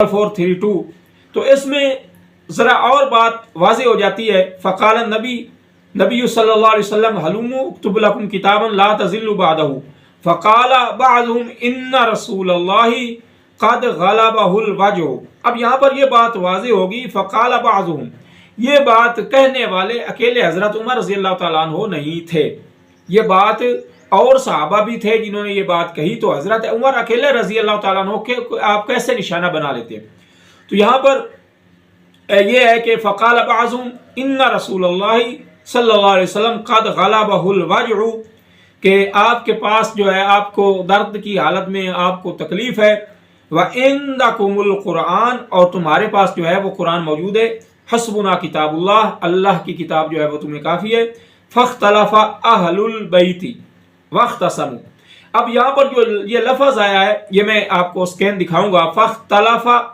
432 تو اس میں ذرا اور بات واضح ہو جاتی ہے. فقال نبی صلی اللہ علیہ وسلم حلوموا اکتب لکم کتابا لا تضلوا بعدہ فقال بعضهم ان رسول اللہ قد غلبہ الوجع. اب یہاں پر یہ بات واضح ہوگی فقال بعضهم، یہ بات کہنے والے اکیلے حضرت عمر رضی اللہ تعالیٰ عنہ نہیں تھے، یہ بات اور صحابہ بھی تھے جنہوں نے یہ بات کہی. تو حضرت عمر اکیلے رضی اللہ تعالیٰ عنہ کے آپ کیسے نشانہ بنا لیتے؟ تو یہاں پر یہ ہے کہ فقال بعضهم ان رسول اللہ صلی اللہ علیہ وسلم قد غلبہ الوجع، کہ آپ کے پاس جو ہے آپ کو درد کی حالت میں آپ کو تکلیف ہے. وَعِندَكُمُ الْقُرْآنِ، اور تمہارے پاس جو ہے وہ قرآن موجود ہے. حسبنا کتاب اللہ، اللہ کی کتاب جو ہے وہ تمہیں کافی ہے. فاختلف اہل البیت واختصموا. اب یہاں پر جو یہ لفظ آیا ہے یہ میں آپ کو اسکین دکھاؤں گا. فاختلف